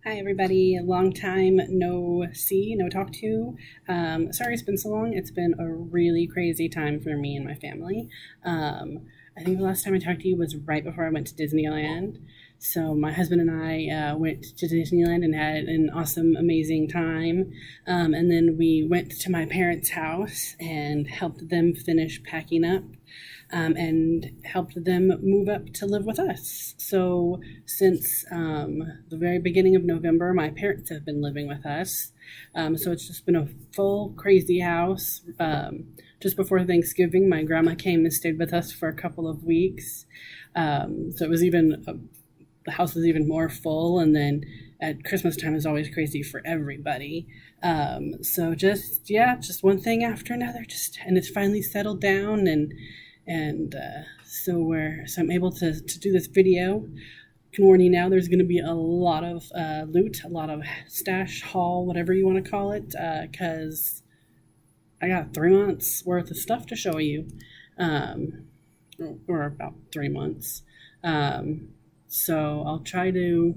Hi everybody, long time no see, no talk to. Sorry it's been so long. It's been a really crazy time for me and my family. I think the last time I talked to you was right before I went to Disneyland. So my husband and I went to Disneyland and had an awesome, amazing time. And then we went to my parents' house and helped them finish packing up. And helped them move up to live with us. So, since the very beginning of November, my parents have been living with us. So, it's just been a full crazy house. Just before Thanksgiving, my grandma came and stayed with us for a couple of weeks. So, it was the house was even more full. And then at Christmas time is always crazy for everybody. So, just one thing after another. And it's finally settled down so I'm able to do this video. I can warn you now, there's going to be a lot of loot, a lot of stash, haul, whatever you want to call it, because I got 3 months worth of stuff to show you, or about 3 months. So I'll try to,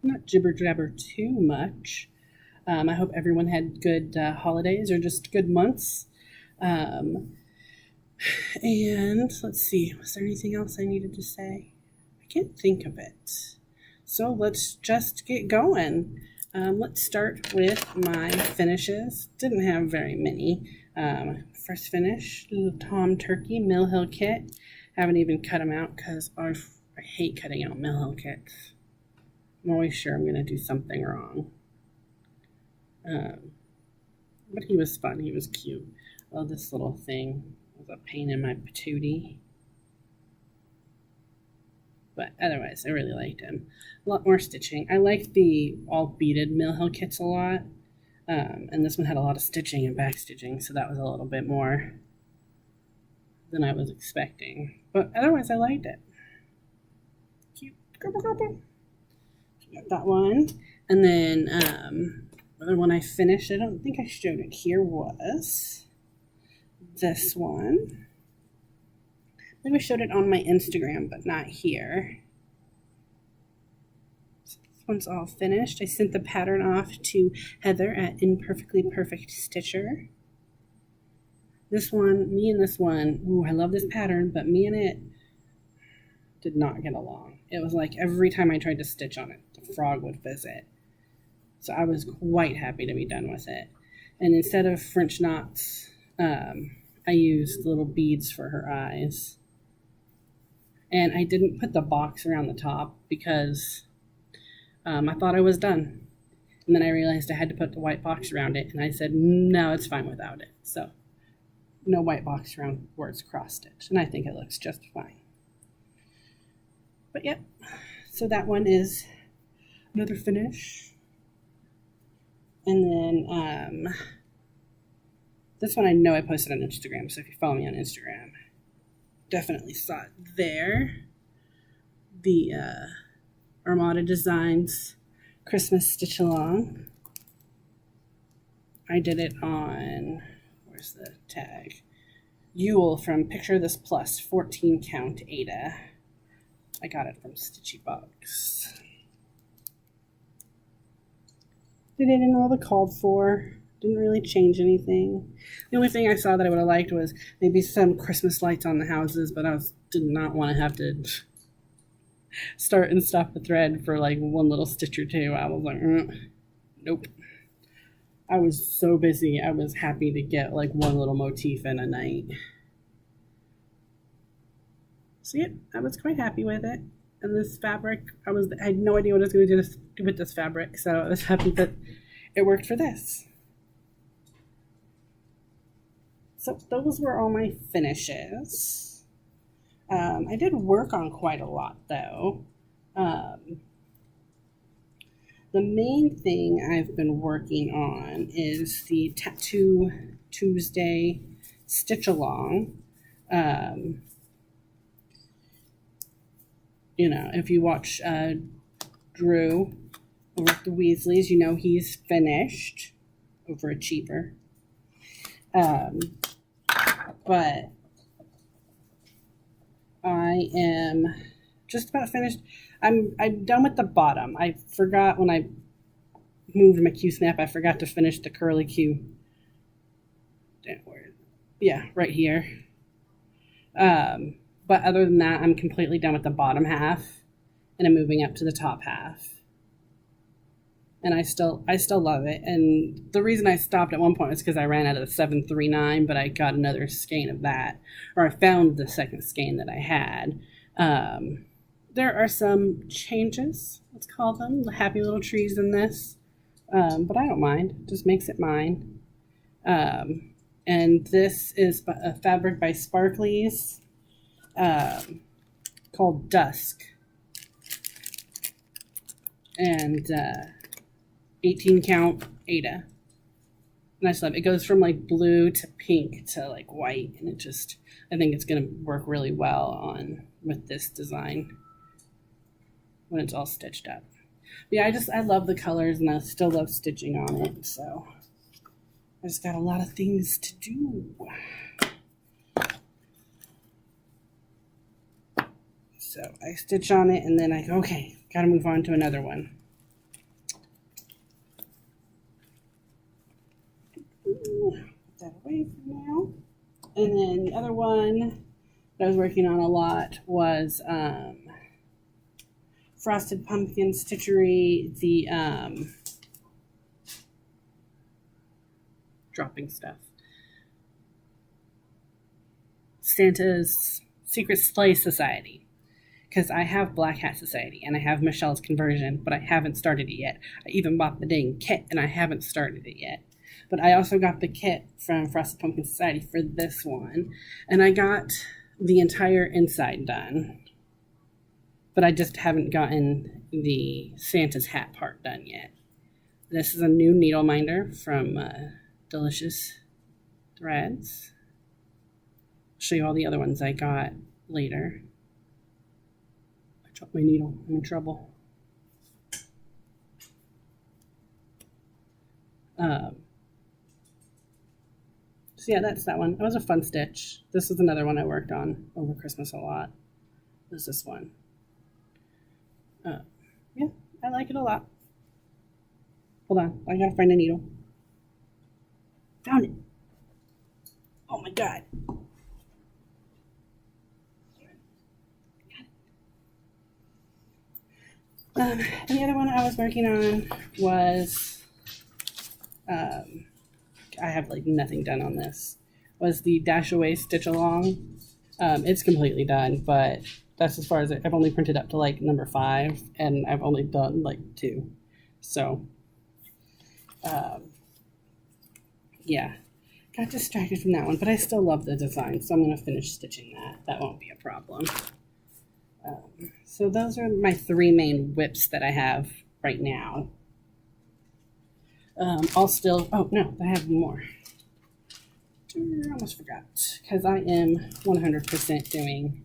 not jibber jabber too much. I hope everyone had good holidays or just good months. And let's see, was there anything else I needed to say? I can't think of it. So let's just get going. Let's start with my finishes. Didn't have very many. First finish, little Tom Turkey Mill Hill kit. Haven't even cut them out because I hate cutting out Mill Hill kits. I'm always sure I'm going to do something wrong. But he was fun. He was cute. Oh, this little thing was a pain in my patootie. But otherwise, I really liked him. A lot more stitching. I liked the all beaded Mill Hill kits a lot. And this one had a lot of stitching and back stitching, so that was a little bit more than I was expecting. But otherwise, I liked it. Cute. Gobble, gobble. Got that one. And then the other one I finished, I don't think I showed it here, was this one. I think I showed it on my Instagram, but not here. So this one's all finished. I sent the pattern off to Heather at Imperfectly Perfect Stitcher. This one, me and this one, ooh, I love this pattern, but me and it did not get along. It was like every time I tried to stitch on it, the frog would visit. So I was quite happy to be done with it. And instead of French knots, I used little beads for her eyes. And I didn't put the box around the top because I thought I was done. And then I realized I had to put the white box around it. And I said, no, it's fine without it. So no white box around where it's cross stitched. And I think it looks just fine. But yep, so that one is another finish. And then this one I know I posted on Instagram, so if you follow me on Instagram, definitely saw it there. The Armada Designs Christmas Stitch Along. I did it on, where's the tag? Yule from Picture This Plus, 14 count Ada. I got it from Stitchy Box. Did it in all the called for. Didn't really change anything. The only thing I saw that I would have liked was maybe some Christmas lights on the houses, but did not want to have to start and stop the thread for like one little stitch or two. I was like, nope. I was so busy. I was happy to get like one little motif in a night. So yeah, I was quite happy with it. And this fabric, I had no idea what I was going to do with this fabric, so I was happy that it worked for this. So those were all my finishes. I did work on quite a lot though. The main thing I've been working on is the Tattoo Tuesday Stitch Along. If you watch Drew over at the Weasleys, he's finished. Overachiever. But I am just about finished. I'm done with the bottom. I forgot when I moved my Q snap, I forgot to finish the curly Q. Yeah, right here. But other than that, I'm completely done with the bottom half, and I'm moving up to the top half. And I still love it. And the reason I stopped at one point was because I ran out of the 739, but I got another skein of that, or I found the second skein that I had. There are some changes, let's call them, the happy little trees in this, but I don't mind. It just makes it mine. And this is a fabric by Sparklies, called Dusk. And 18 count Ada. And I just love it. It goes from like blue to pink to like white, and it just, I think it's going to work really well on with this design when it's all stitched up. But yeah, I love the colors, and I still love stitching on it. So I just got a lot of things to do. So I stitch on it, and then I go, okay, got to move on to another one. Put that away for now. And then the other one that I was working on a lot was Frosted Pumpkin Stitchery, the dropping stuff. Santa's Secret Sleigh Society. Because I have Black Hat Society and I have Michelle's Conversion, but I haven't started it yet. I even bought the dang kit and I haven't started it yet. But I also got the kit from Frosted Pumpkin Society for this one. And I got the entire inside done. But I just haven't gotten the Santa's hat part done yet. This is a new needle minder from Delicious Threads. I'll show you all the other ones I got later. I dropped my needle. I'm in trouble. So yeah, that's that one. That was a fun stitch. This is another one I worked on over Christmas a lot. Is this one. Yeah, I like it a lot. Hold on, I gotta find a needle. Found it. Oh my god. And the other one I was working on was, I have like nothing done on this, was the Dash Away Stitch Along. It's completely done, but that's as far as I've only printed up to like number 5, and I've only done like 2. So, yeah, got distracted from that one, but I still love the design, so I'm going to finish stitching that. That won't be a problem. So those are my 3 main whips that I have right now. I'll still, oh no, I have more. I almost forgot, because I am 100% doing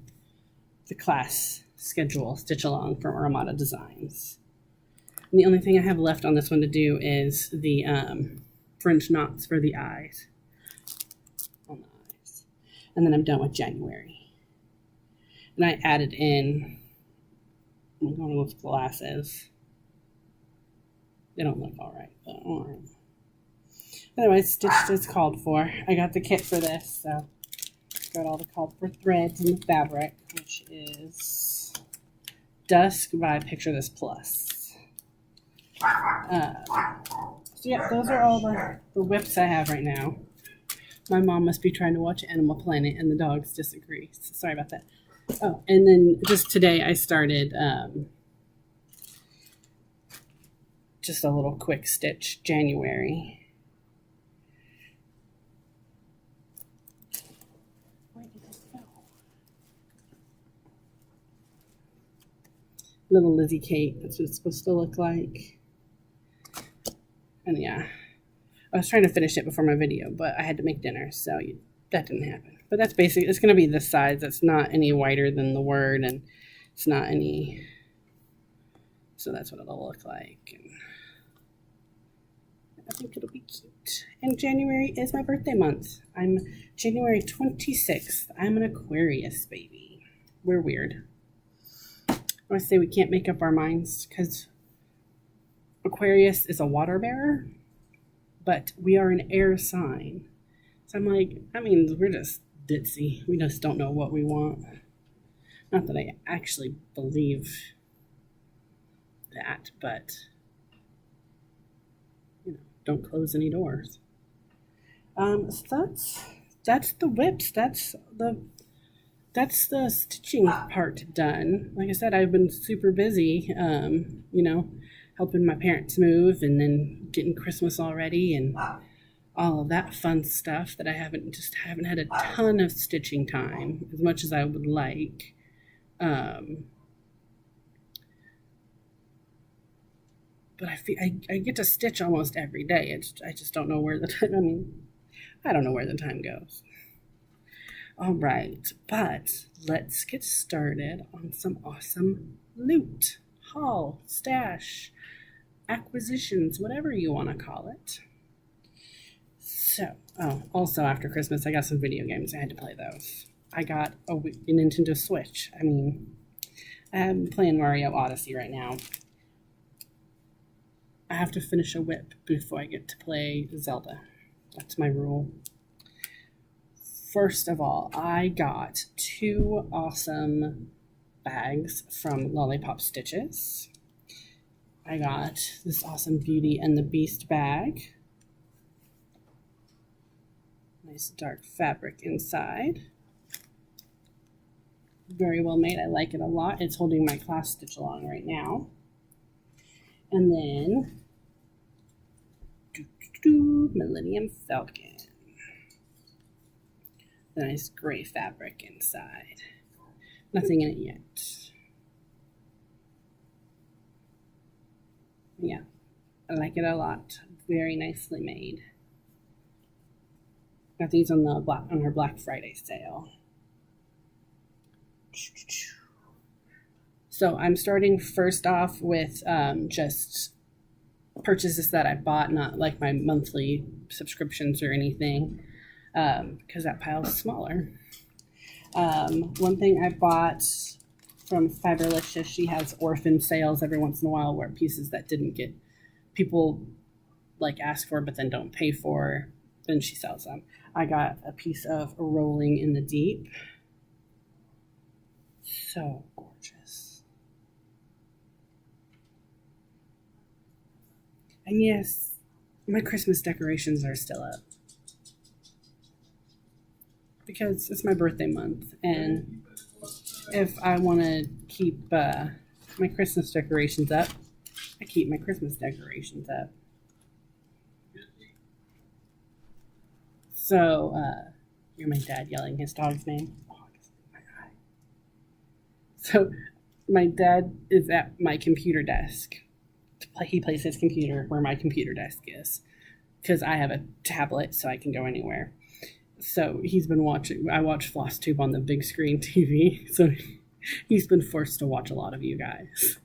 the class schedule stitch along from Armada Designs. And the only thing I have left on this one to do is the French knots for the eyes. On the eyes. And then I'm done with January. And I added in, I'm going to look at the glasses. They don't look all right, but all right. Anyway, stitched as called for. I got the kit for this, so got all the called for threads and the fabric, which is Dusk by Picture This Plus. So yeah, those are all the whips I have right now. My mom must be trying to watch Animal Planet and the dogs disagree. So sorry about that. Oh, and then just today I started just a little quick stitch January. Where did this go? Little Lizzie Kate, that's what it's supposed to look like. And yeah, I was trying to finish it before my video, but I had to make dinner, so that didn't happen. But that's basically, it's going to be this size. It's not any wider than the word, and it's not any, so that's what it'll look like. And I think it'll be cute. And January is my birthday month. I'm January 26th. I'm an Aquarius baby. We're weird. I say we can't make up our minds because Aquarius is a water bearer, but we are an air sign. So I'm like, that means we're just ditzy. We just don't know what we want. Not that I actually believe that, but don't close any doors. So that's the whips. That's the stitching part done. Like I said, I've been super busy. Helping my parents move and then getting Christmas already and all of that fun stuff that I haven't had a ton of stitching time as much as I would like. But I get to stitch almost every day. I just don't know where the time. I don't know where the time goes. All right, but let's get started on some awesome loot, haul, stash, acquisitions, whatever you want to call it. So, also after Christmas, I got some video games. I had to play those. I got a Nintendo Switch. I'm playing Mario Odyssey right now. I have to finish a whip before I get to play Zelda. That's my rule. First of all, I got 2 awesome bags from Lollipop Stitches. I got this awesome Beauty and the Beast bag. Nice dark fabric inside. Very well made. I like it a lot. It's holding my class stitch along right now. And then Millennium Falcon. The nice gray fabric inside. Nothing in it yet. Yeah, I like it a lot. Very nicely made. Got these on her Black Friday sale. So I'm starting first off with just purchases that I bought, not like my monthly subscriptions or anything. Because that pile's smaller. One thing I bought from Fiberlicious, she has orphan sales every once in a while where pieces that didn't get people like ask for but then don't pay for, then she sells them. I got a piece of Rolling in the Deep. So gorgeous. And yes, my Christmas decorations are still up. Because it's my birthday month, and if I want to keep my Christmas decorations up, I keep my Christmas decorations up. So, you're my dad yelling his dog's name. Oh, it's in my eye. So, my dad is at my computer desk. He plays his computer where my computer desk is, because I have a tablet, so I can go anywhere. So he's been watching. I watch FlossTube on the big screen TV, so he's been forced to watch a lot of you guys.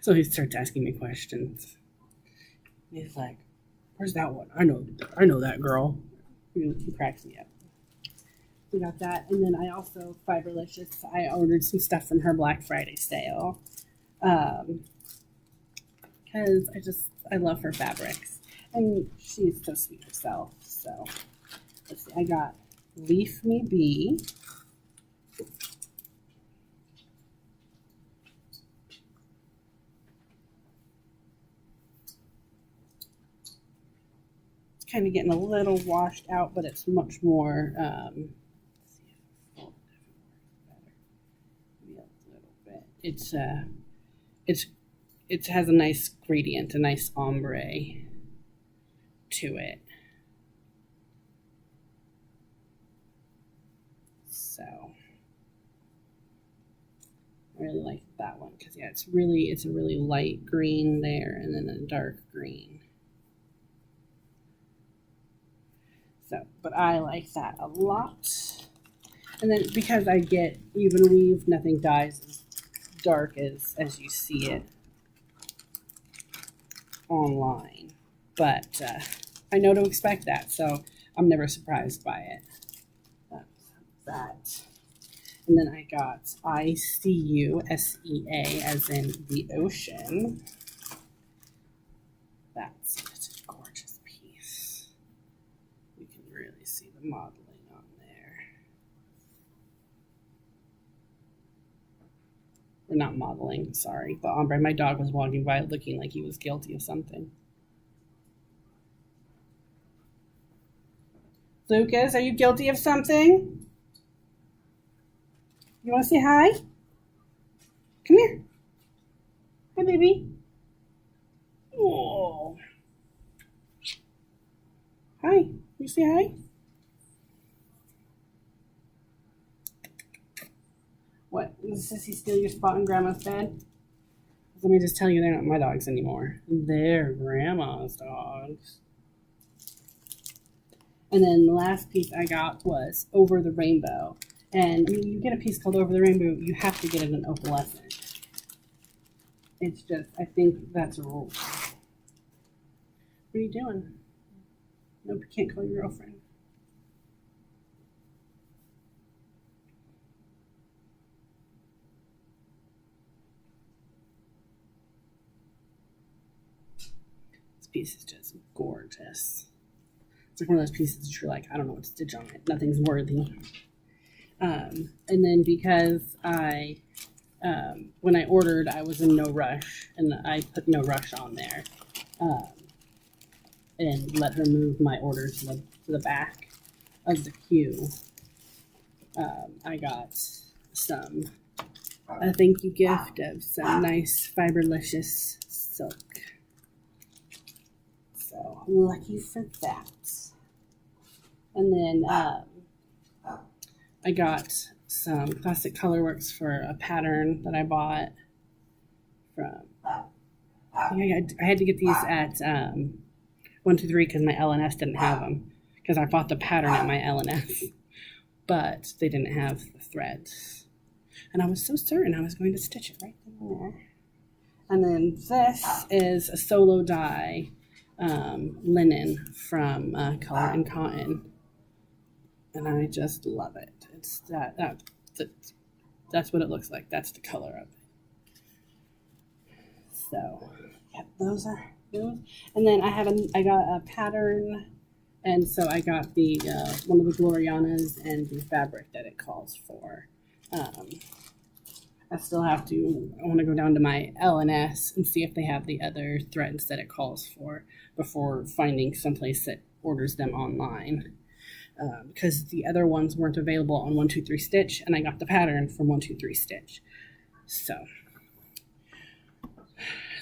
So he starts asking me questions. He's like, "Where's that one? I know that girl." He cracks me up. We got that, and then I also Fiberlicious. I ordered some stuff from her Black Friday sale, because I love her fabrics, and she's so sweet herself. So. Let's see, I got Leaf Me Be. It's kind of getting a little washed out, but it's much more, let's see if it works better. Maybe a little bit. It has a nice gradient, a nice ombre to it. So I really like that one because yeah, it's a really light green there and then a dark green. So, but I like that a lot. And then because I get even weave, nothing dyes as dark as you see it online. But I know to expect that, so I'm never surprised by it. That's that. And then I got ICUSEA as in the ocean. That's a gorgeous piece. You can really see the modeling on there. Or not modeling, sorry. The ombre. My dog was walking by looking like he was guilty of something. Lucas, are you guilty of something? You want to say hi? Come here. Hi, baby. Oh. Hi. You say hi? What? Did Sissy steal your spot in Grandma's bed? Let me just tell you, they're not my dogs anymore. They're Grandma's dogs. And then the last piece I got was Over the Rainbow. And when you get a piece called Over the Rainbow, you have to get it in opalescent. It's just, I think that's a rule. What are you doing? Nope, you can't call your girlfriend. This piece is just gorgeous. It's like one of those pieces that you're like, I don't know what to stitch on it. Nothing's worthy. And then because when I ordered, I was in no rush, and I put no rush on there, and let her move my order to the back of the queue. I got a thank you gift of some nice Fiberlicious silk. So lucky for that. And then I got some Classic Colorworks for a pattern that I bought from. I had to get these at 123 because my LNS didn't have them. Because I bought the pattern at my LNS, but they didn't have the threads. And I was so certain I was going to stitch it right there. And then this is a solo dye linen from Color and Cotton. And I just love it. It's that's what it looks like. That's the color of it. So, yeah, those are those. And then I got a pattern, and so I got the one of the Glorianas and the fabric that it calls for. I still have to. I want to go down to my LNS and see if they have the other threads that it calls for before finding someplace that orders them online. Because the other ones weren't available on 123 Stitch, and I got the pattern from 123 Stitch. So,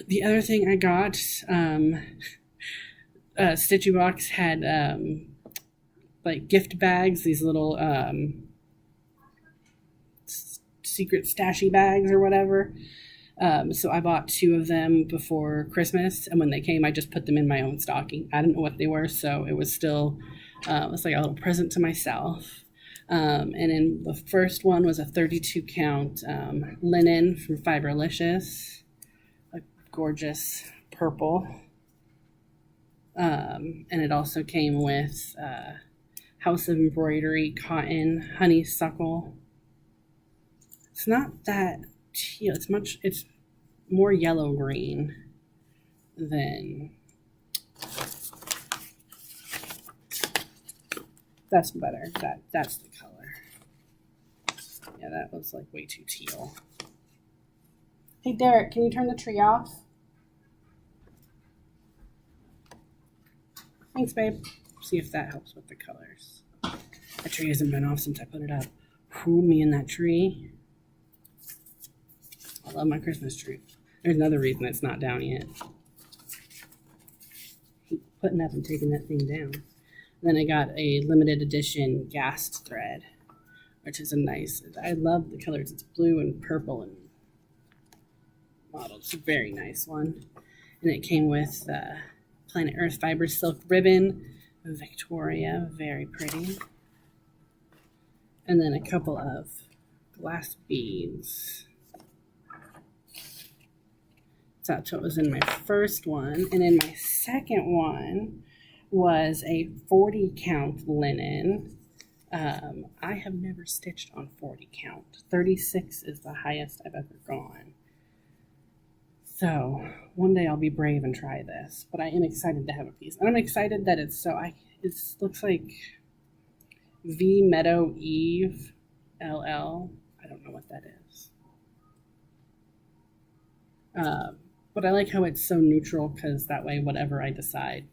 the other thing I got, Stitchy Box had like gift bags, these little secret stashy bags or whatever. So I bought 2 of them before Christmas, and when they came, I just put them in my own stocking. I didn't know what they were, so it was still. It's like a little present to myself. And then the first one was a 32 count linen from Fiberlicious, a gorgeous purple. And it also came with House of Embroidery cotton honeysuckle. It's not that teal. It's more yellow green than. That's better. That's the color. Yeah, that was like way too teal. Hey, Derek, can you turn the tree off? Thanks, babe. See if that helps with the colors. That tree hasn't been off since I put it up. Ooh, me and that tree. I love my Christmas tree. There's another reason it's not down yet. Keep putting up and taking that thing down. Then I got a limited edition Gast thread, which is a nice, I love the colors. It's blue and purple and mottled. It's a very nice one. And it came with Planet Earth Fiber Silk Ribbon, Victoria, very pretty. And then a couple of glass beads. So that's what was in my first one. And in my second one, was a 40 count linen I have never stitched on 40 count. 36 is the highest I've ever gone. So one day I'll be brave and try this, but I am excited to have a piece. And I'm excited that it's it looks like V Meadow Eve LL. I don't know what that is. But I like how it's so neutral, because that way whatever I decide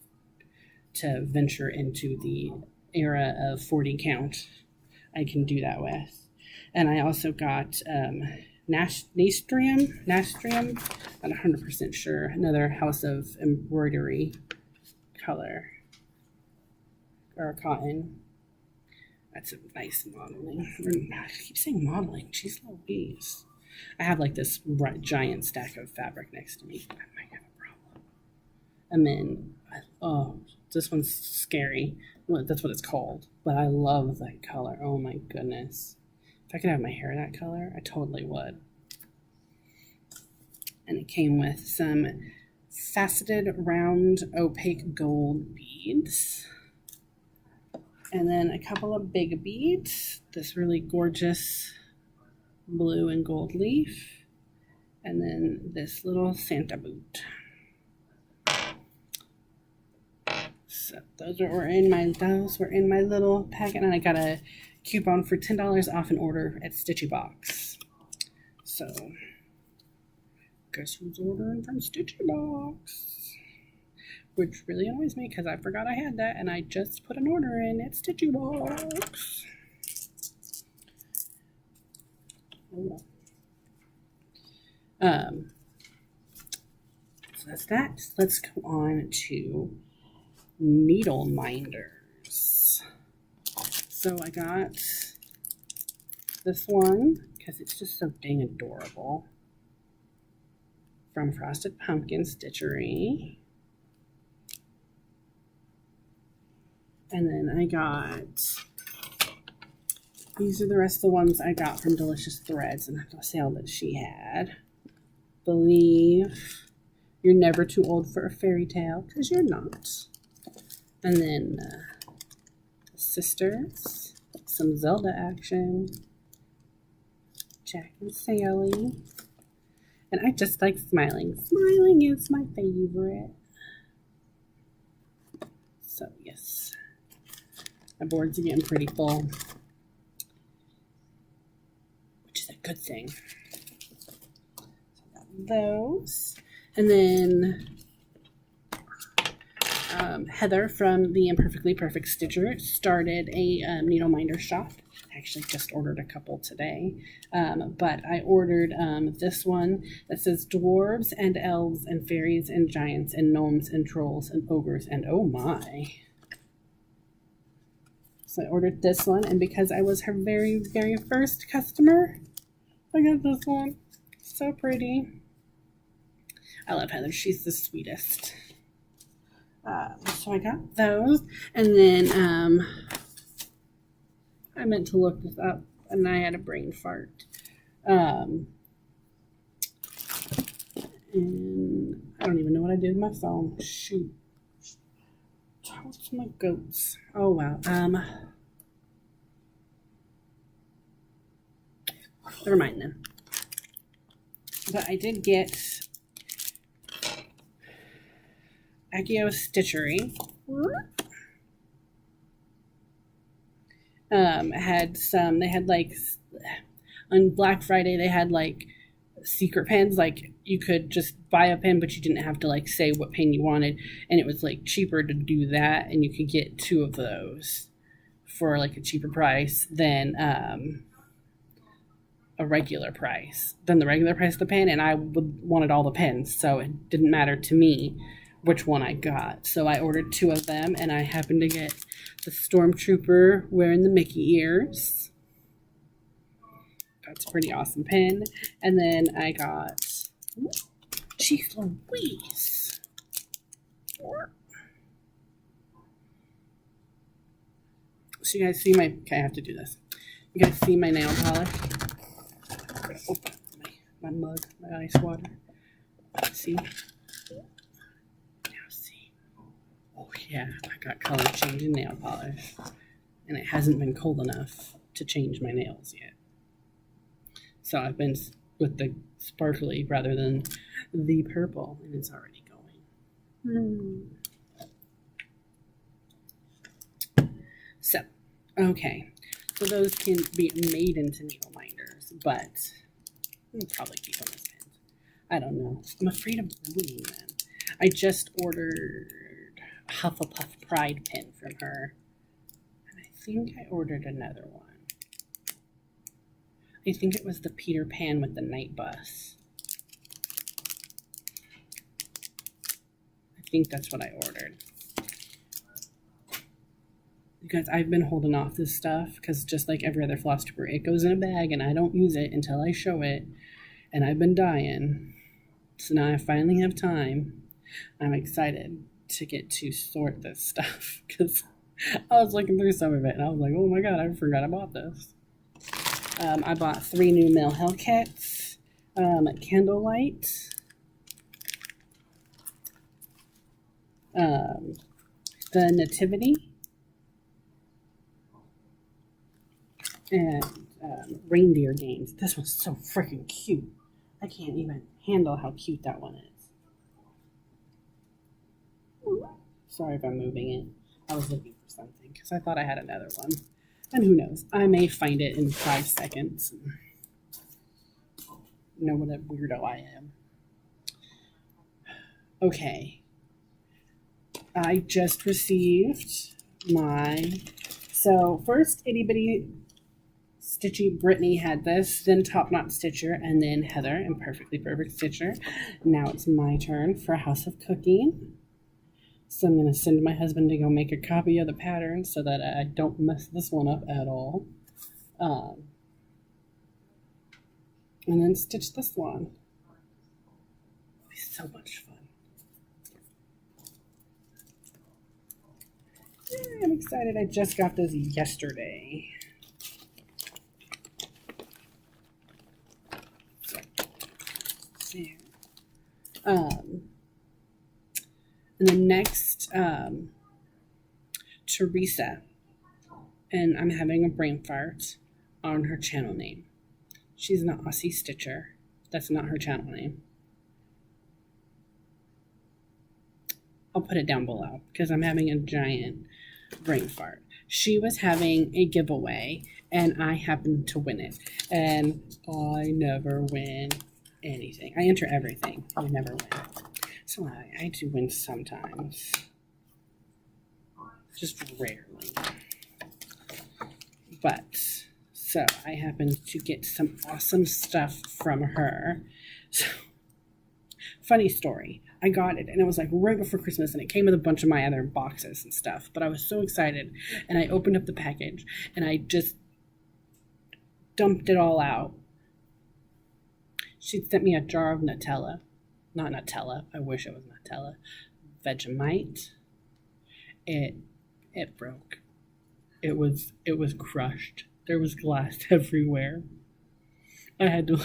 to venture into the era of 40 count, I can do that with. And I also got Nastrium, not 100% sure, another House of Embroidery color, or cotton. That's a nice modeling. I keep saying modeling. Jeez Louise. I have like this giant stack of fabric next to me. I might have a problem. And then, oh, this one's scary. Well, that's what it's called. But I love that color. Oh my goodness. If I could have my hair that color, I totally would. And it came with some faceted round opaque gold beads. And then a couple of big beads. This really gorgeous blue and gold leaf. And then this little Santa boot. So those were in my little packet, and I got a coupon for $10 off an order at Stitchy Box. So guess who's ordering from Stitchy Box? Which really annoys me, because I forgot I had that, and I just put an order in at Stitchy Box. So that's that. Let's go on to needle minders. So I got this one because it's just so dang adorable, from Frosted Pumpkin Stitchery. And then I got, these are the rest of the ones I got from Delicious Threads and the sale that she had. Believe You're Never Too Old for a Fairy Tale, because you're not. And then Sisters, some Zelda action, Jack and Sally. And I just like smiling. Smiling is my favorite. So yes, my board's getting pretty full, which is a good thing. So I got those. And then Heather from the Imperfectly Perfect Stitcher started a needle minder shop. I actually just ordered a couple today, but I ordered this one that says dwarves and elves and fairies and giants and gnomes and trolls and ogres and oh my. So I ordered this one, and because I was her very, very first customer, I got this one. So pretty. I love Heather. She's the sweetest. So I got those, and then I meant to look this up, and I had a brain fart. And I don't even know what I did with my phone. Shoot. Toast my goats. Oh, wow. Never mind then. But I did get Accio Stitchery. They had like, on Black Friday, they had like secret pens. Like you could just buy a pen, but you didn't have to like say what pen you wanted. And it was like cheaper to do that. And you could get 2 of those for like a cheaper price than a regular price, than the regular price of the pen. And I wanted all the pens, so it didn't matter to me which one I got. So I ordered 2 of them, and I happened to get the Stormtrooper wearing the Mickey ears. That's a pretty awesome pen. And then I got Chief Louise. So you guys see my, okay, I have to do this. You guys see my nail polish? I'm gonna open my mug, my ice water. See? Oh yeah, I got color changing nail polish. and it hasn't been cold enough to change my nails yet. So I've been with the sparkly rather than the purple, and it's already going. So, okay. So those can be made into needle minders, but I'll probably keep them as pins. I don't know. I'm afraid of ruining them. I just ordered a Hufflepuff Pride pin from her. And I think I ordered another one. I think it was the Peter Pan with the night bus. I think that's what I ordered. Because I've been holding off this stuff because just like every other floss stripper, it goes in a bag and I don't use it until I show it. And I've been dying. So now I finally have time. I'm excited to get to sort this stuff because I was looking through some of it and I was like, oh my God, I forgot I bought this. I bought 3 new Mill Hill kits, Candlelight, the Nativity, and Reindeer Games. This one's so freaking cute. I can't even handle how cute that one is. Sorry if I'm moving it. I was looking for something because I thought I had another one. And who knows? I may find it in 5 seconds. You know what a weirdo I am. Okay. I just received my... So first, Itty Bitty Stitchy Brittany had this, then Top Knot Stitcher, and then Heather and Perfectly Perfect Stitcher. Now it's my turn for House of Cooking. So I'm going to send my husband to go make a copy of the pattern so that I don't mess this one up at all. And then stitch this one. It'll be so much fun. Yeah, I'm excited. I just got this yesterday. So, there. And then next, Teresa, and I'm having a brain fart on her channel name. She's an Aussie Stitcher. That's not her channel name. I'll put it down below because I'm having a giant brain fart. She was having a giveaway and I happened to win it. And I never win anything. I enter everything. I never win. So I do win sometimes. Just rarely. But, so I happened to get some awesome stuff from her. So, funny story. I got it and it was like right before Christmas and it came with a bunch of my other boxes and stuff. But I was so excited and I opened up the package and I just dumped it all out. She'd sent me a jar of Nutella. Not Nutella. I wish it was Nutella. Vegemite. It broke. It was crushed. There was glass everywhere. I had to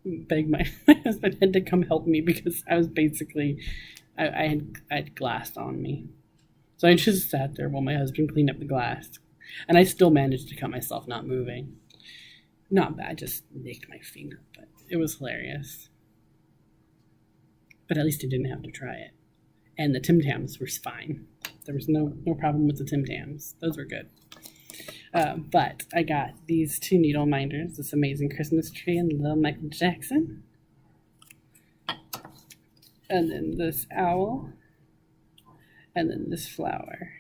beg my husband had to come help me because I was basically I had glass on me. So I just sat there while my husband cleaned up the glass. And I still managed to cut myself not moving. Not bad, just nicked my finger, but it was hilarious. But at least I didn't have to try it. And the Tim Tams were fine. There was no problem with the Tim Tams. Those were good. But I got these 2 needle minders. This Amazing Christmas Tree and Little Michael Jackson. And then this owl. And then this flower.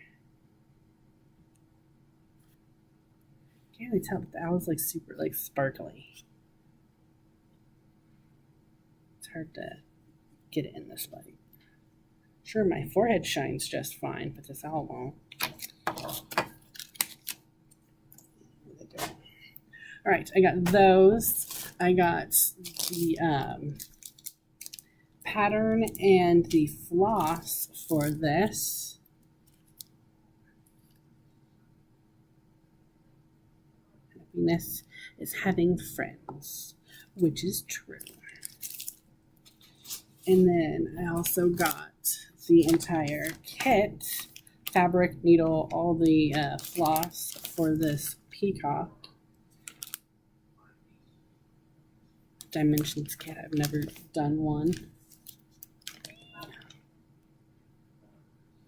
Can't really tell, but the owl's super sparkly. It's hard to get it in this light. Sure, my forehead shines just fine, but this owl won't. All right, I got those. I got the pattern and the floss for this. Happiness is having friends, which is true. And then I also got the entire kit, fabric, needle, all the floss for this peacock dimensions kit. I've never done one.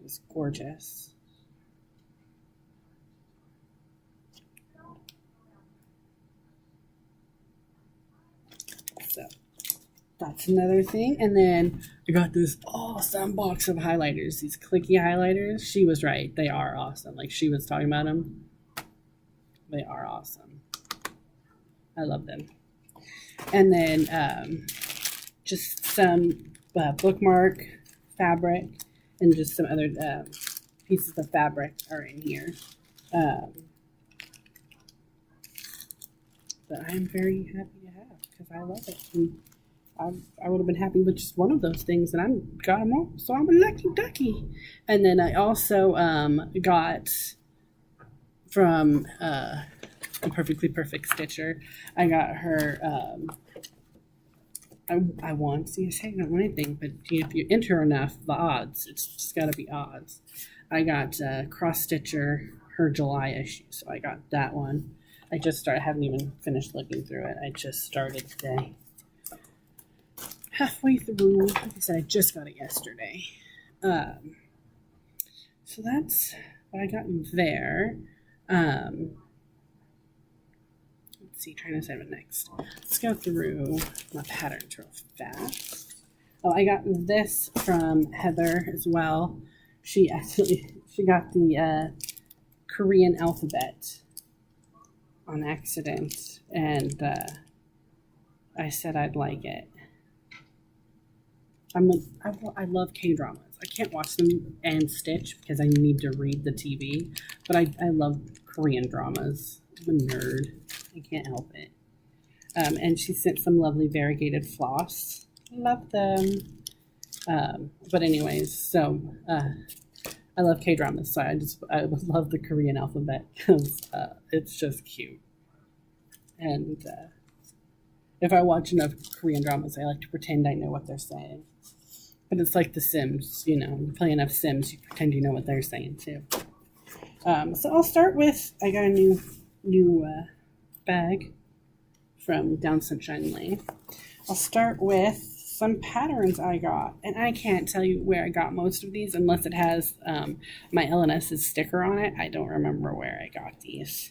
It's gorgeous. So that's another thing. And then I got this awesome box of highlighters, these clicky highlighters. She was right. They are awesome. Like she was talking about them. They are awesome. I love them. And then just some bookmark fabric and just some other pieces of fabric are in here. That I'm very happy to have because I love it. And I would have been happy with just one of those things, and I got them all, so I'm a lucky ducky. And then I also got from a Perfectly Perfect Stitcher. I got her. I won. See, I say I don't want anything, but if you enter enough, the odds. It's just got to be odds. I got Cross Stitcher, her July issue, so I got that one. I just started. I haven't even finished looking through it. I just started today. Halfway through. Like I said, I just got it yesterday. So that's what I got in there. Let's see, trying to save it next. Let's go through my patterns real fast. Oh, I got this from Heather as well. She got the Korean alphabet on accident, and I said I'd like it. I love K-dramas. I can't watch them and stitch because I need to read the TV, but I love Korean dramas. I'm a nerd. I can't help it. And she sent some lovely variegated floss. Love them. But anyways, so I love K-dramas, so I would love the Korean alphabet because it's just cute. And if I watch enough Korean dramas, I like to pretend I know what they're saying. But it's like The Sims, you know, you play enough Sims, you pretend you know what they're saying too. So I'll start with, I got a new bag from Down Sunshine Lane. I'll start with some patterns I got, and I can't tell you where I got most of these unless it has my LNS's sticker on it. I don't remember where I got these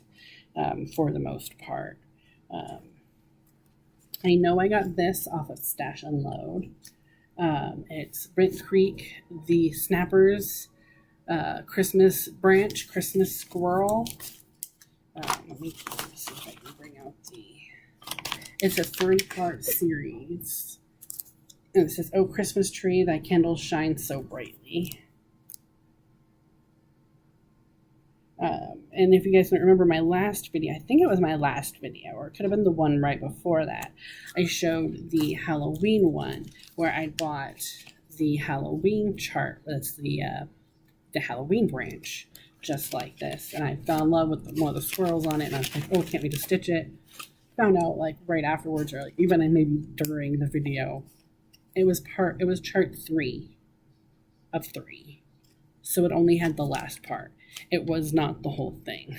for the most part. I know I got this off of Stash Unload. It's Brent Creek, the Snappers, Christmas Branch, Christmas Squirrel. Let me see if I can bring out it's a 3-part series. And it says, "Oh, Christmas tree, thy candles shine so brightly." And if you guys don't remember my last video, I think it was my last video, or it could have been the one right before that, I showed the Halloween one where I bought the Halloween chart. That's the Halloween branch, just like this. And I fell in love with one of the swirls on it, and I was like, oh, can't we just stitch it? Found out like right afterwards, or like even maybe during the video, it was chart 3 of 3. So it only had the last part. It was not the whole thing.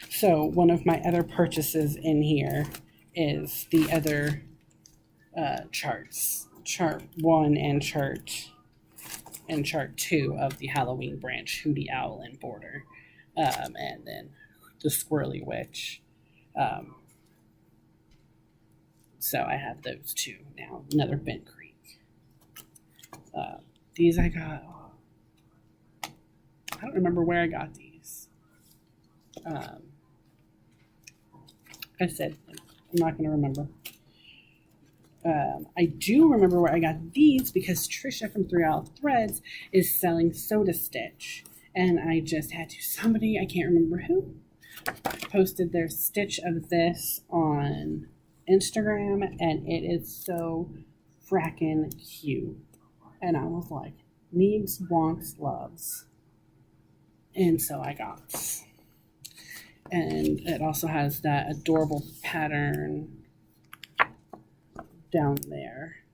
So one of my other purchases in here is the other charts, chart 1 and chart 2 of the Halloween branch, Hootie Owl and Border, and then the Squirrely Witch. So I have those two now. Another Bent Creek. These I got. I don't remember where I got these. I said I'm not going to remember. I do remember where I got these because Trisha from 3 Olive Threads is selling Soda Stitch, and I just had to. Somebody, I can't remember who, posted their stitch of this on Instagram, and it is so frackin' cute. And I was like, needs, wants, loves. And so I got this. And it also has that adorable pattern down there.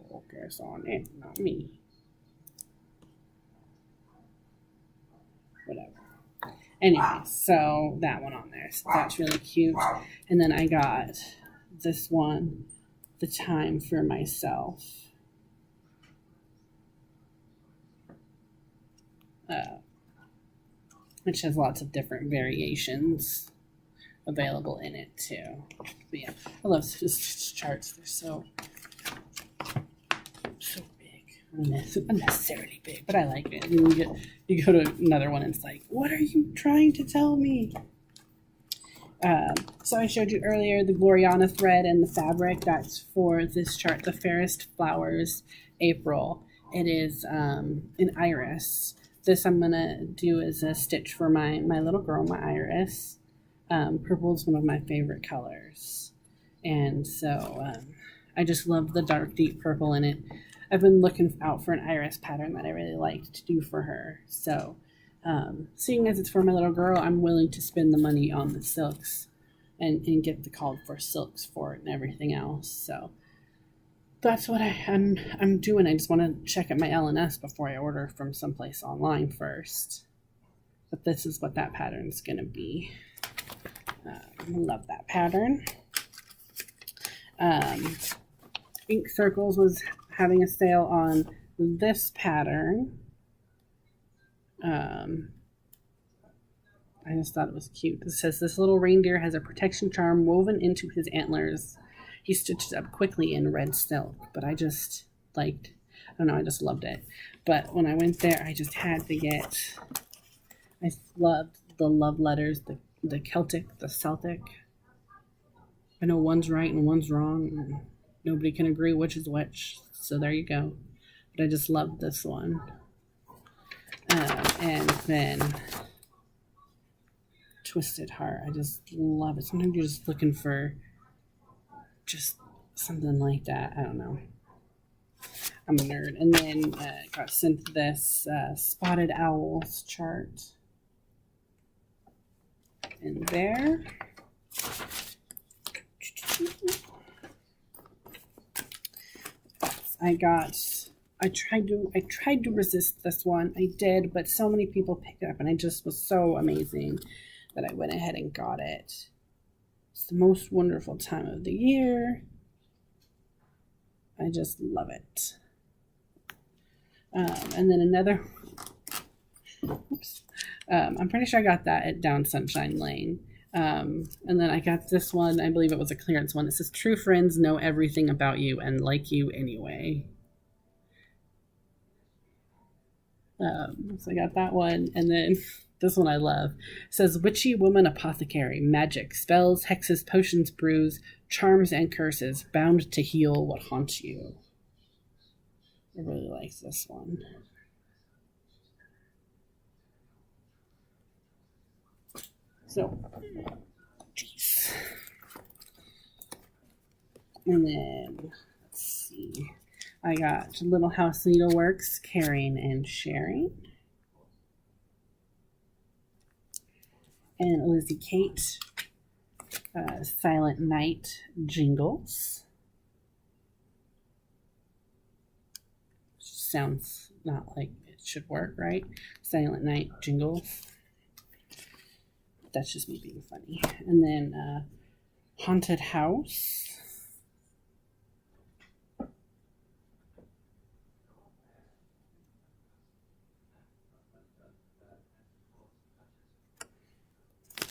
Focus on it, not me. Whatever. Anyway, so that one on there. So that's really cute. And then I got this one, The Time for Myself. Which has lots of different variations available in it too. But yeah, I love Stitch charts. They're so big. Unnecessarily big, but I like it. And you go to another one and it's like, what are you trying to tell me? So I showed you earlier the Gloriana thread and the fabric. That's for this chart, the Fairest Flowers April. It is an iris. This I'm gonna do as a stitch for my little girl, my Iris. Purple is one of my favorite colors, and so I just love the dark, deep purple in it. I've been looking out for an Iris pattern that I really liked to do for her. So seeing as it's for my little girl, I'm willing to spend the money on the silks and get the called for silks for it and everything else. So that's what I'm doing. I just want to check at my LNS before I order from someplace online first. But this is what that pattern is going to be. I love that pattern. Ink Circles was having a sale on this pattern. I just thought it was cute. It says, this little reindeer has a protection charm woven into his antlers. He stitched up quickly in red silk, but I just liked, I don't know, I just loved it. But when I went there, I just had to get, I loved the love letters, the Celtic, the Celtic. I know one's right and one's wrong, and nobody can agree which is which, so there you go. But I just loved this one. And then Twisted Heart, I just love it. Sometimes you're just looking for just something like that. I don't know. I'm a nerd. And then got sent this Spotted Owls chart in there. I tried to resist this one. I did, but so many people picked it up and it just was so amazing that I went ahead and got it. It's the most wonderful time of the year. I just love it. And then another, oops. I'm pretty sure I got that at Down Sunshine Lane. And then I got this one, I believe it was a clearance one. It says, true friends know everything about you and like you anyway. So I got that one. And then this one I love. It says, witchy woman apothecary, magic, spells, hexes, potions, brews, charms, and curses, bound to heal what haunts you. I really like this one. So, jeez. And then, let's see. I got Little House Needleworks, Caring and Sharing. And Lizzie Kate, Silent Night Jingles. Sounds not like it should work, right? Silent Night Jingles. That's just me being funny. And then Haunted House.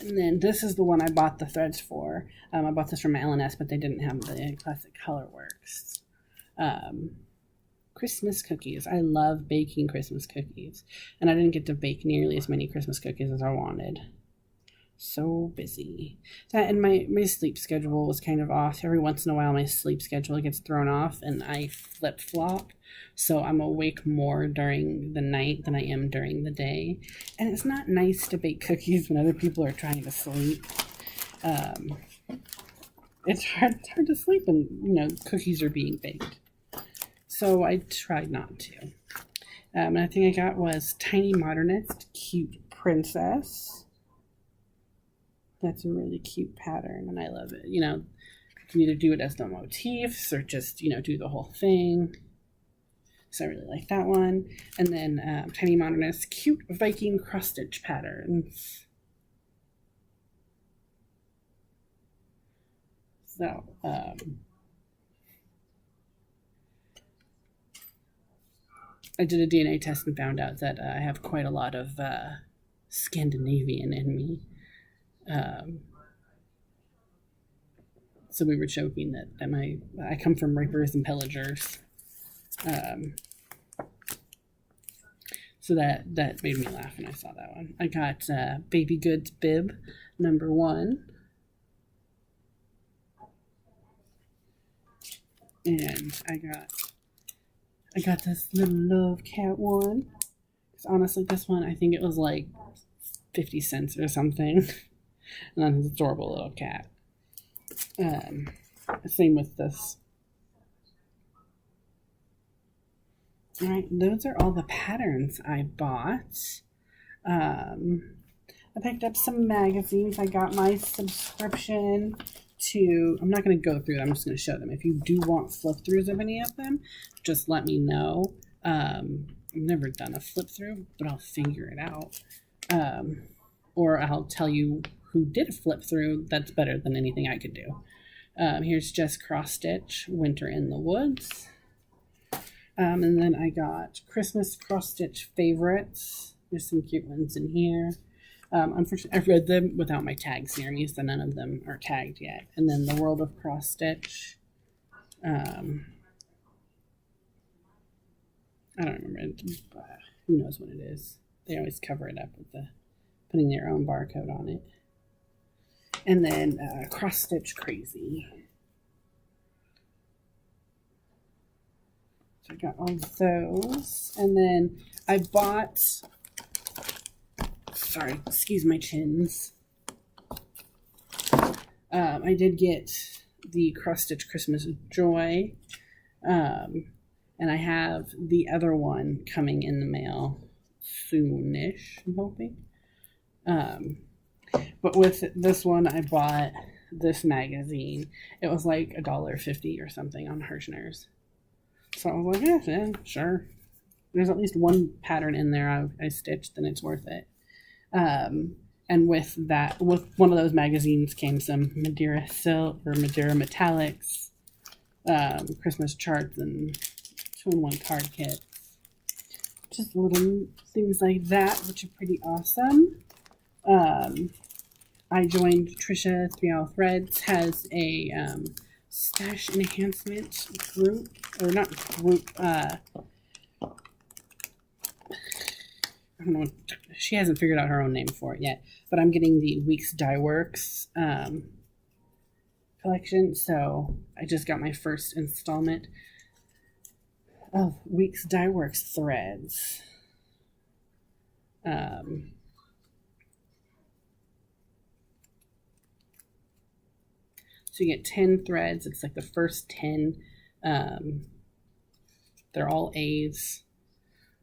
And then this is the one I bought the threads for. I bought this from my LNS, but they didn't have the Classic Colorworks. Christmas cookies. I love baking Christmas cookies. And I didn't get to bake nearly as many Christmas cookies as I wanted. So busy. That and my sleep schedule was kind of off. Every once in a while my sleep schedule gets thrown off and I flip-flop. So I'm awake more during the night than I am during the day. And it's not nice to bake cookies when other people are trying to sleep. It's hard to sleep when, cookies are being baked. So I tried not to. And I think I got was Tiny Modernist Cute Princess. That's a really cute pattern, and I love it. You can either do it as the motifs or just, do the whole thing. So I really like that one. And then Tiny Modernist Cute Viking Cross Stitch Patterns. So, I did a DNA test and found out that I have quite a lot of Scandinavian in me. So we were joking that I come from rapers and pillagers. So that made me laugh when I saw that one. I got Baby Goods bib number 1. And I got this little love cat one. Because honestly, this one, I think it was like 50 cents or something. And that's an adorable little cat. Same with this. All right, those are all the patterns I bought. I picked up some magazines. I got my subscription to, I'm not going to go through them, I'm just going to show them. If you do want flip throughs of any of them, just let me know. I've never done a flip through, but I'll figure it out. Or I'll tell you who did a flip through that's better than anything I could do. Here's Just Cross Stitch, Winter in the Woods. And then I got Christmas cross stitch favorites. There's some cute ones in here. Unfortunately, I've read them without my tags near me, so none of them are tagged yet. And then the World of Cross Stitch. I don't remember. Who knows what it is? They always cover it up with putting their own barcode on it. And then Cross Stitch Crazy. So I got all of those. And then I bought, sorry, excuse my chins. I did get the Cross Stitch Christmas Joy. And I have the other one coming in the mail soonish, I'm hoping. But with this one, I bought this magazine. It was like $1.50 or something on Hirschner's. So I was like, yeah, sure. There's at least one pattern in there I stitched, and it's worth it. And with one of those magazines came some Madeira Silk or Madeira Metallics, Christmas charts, and 2-in-1 card kits. Just little things like that, which are pretty awesome. I joined Trisha 3 Hour Threads, has a stash enhancement group, or not group, I don't know, she hasn't figured out her own name for it yet, but I'm getting the Weeks Dye Works collection, so I just got my first installment of Weeks Dye Works threads. So you get 10 threads. It's like the first 10. They're all A's.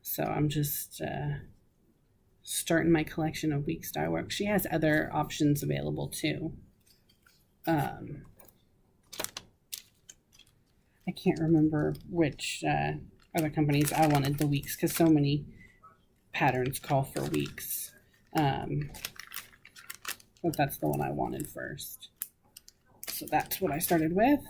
So I'm just starting my collection of Weeks Dye Work. She has other options available too. I can't remember which other companies I wanted the Weeks, because so many patterns call for Weeks. But that's the one I wanted first. So that's what I started with.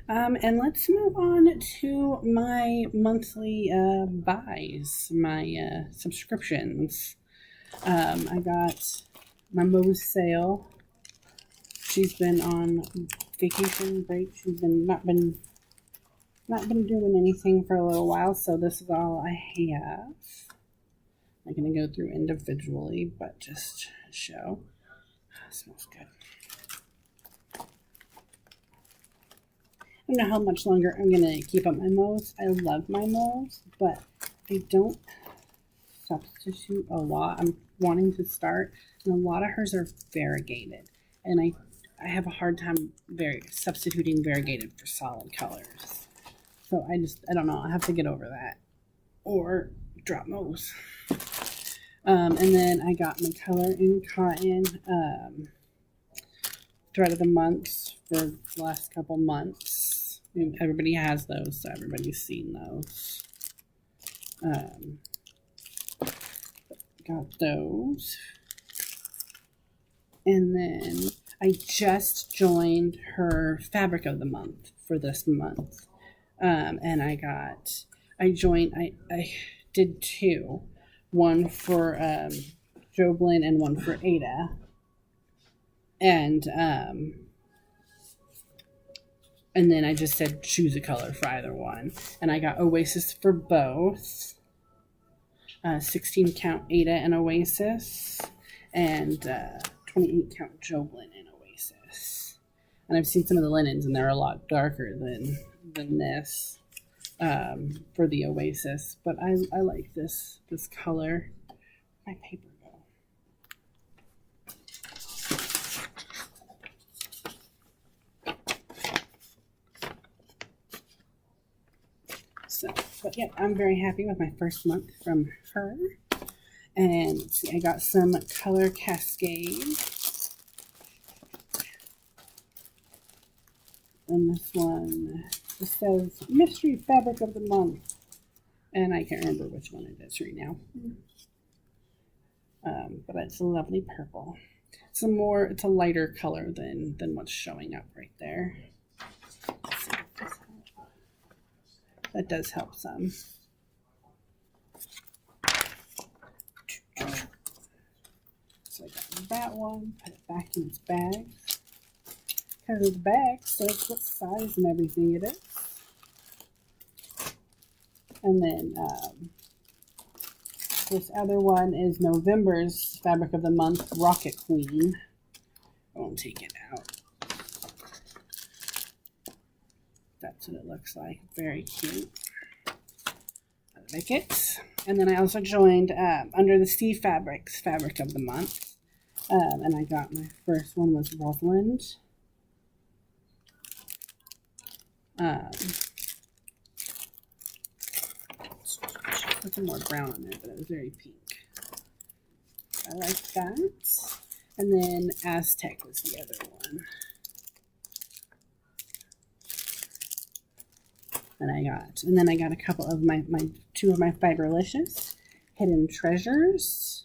And let's move on to my monthly buys, my subscriptions. I got my Moe's sale. She's been on vacation break. She's not been doing anything for a little while, so this is all I have. I'm going to go through individually, but just show. It smells good. I don't know how much longer I'm going to keep up my Moe's. I love my Moe's, but they don't substitute a lot. I'm wanting to start, and a lot of hers are variegated, and I have a hard time substituting variegated for solid colors. So I don't know. I have to get over that or drop Moe's. And then I got my Color in Cotton thread of the month for the last couple months. Everybody has those, so everybody's seen those. Got those. And then I just joined her fabric of the month for this month. And I did two, one for Joblin and one for Ada. And then I just said choose a color for either one. And I got Oasis for both. 16 count Ada and Oasis. And 28 count Joblin and Oasis. And I've seen some of the linens, and they're a lot darker than this for the Oasis. But I like this color. My paper go. So, but yeah, I'm very happy with my first month from her. And let's see, I got some color cascade. And this one, it says Mystery Fabric of the Month. And I can't remember which one it is right now. But it's a lovely purple. It's a lighter color than what's showing up right there. That does help some. So I got that one, put it back in its bag. Because the bag says what size and everything it is. And then this other one is November's Fabric of the Month, Rocket Queen. I won't take it out. That's what it looks like. Very cute. I like it. And then I also joined Under the Sea Fabrics, Fabric of the Month. And I got my first one was Rosalind. Put some more brown on there, but it was very pink. I like that. And then Aztec was the other one. And then I got a couple of two of my Fiberlicious Hidden Treasures.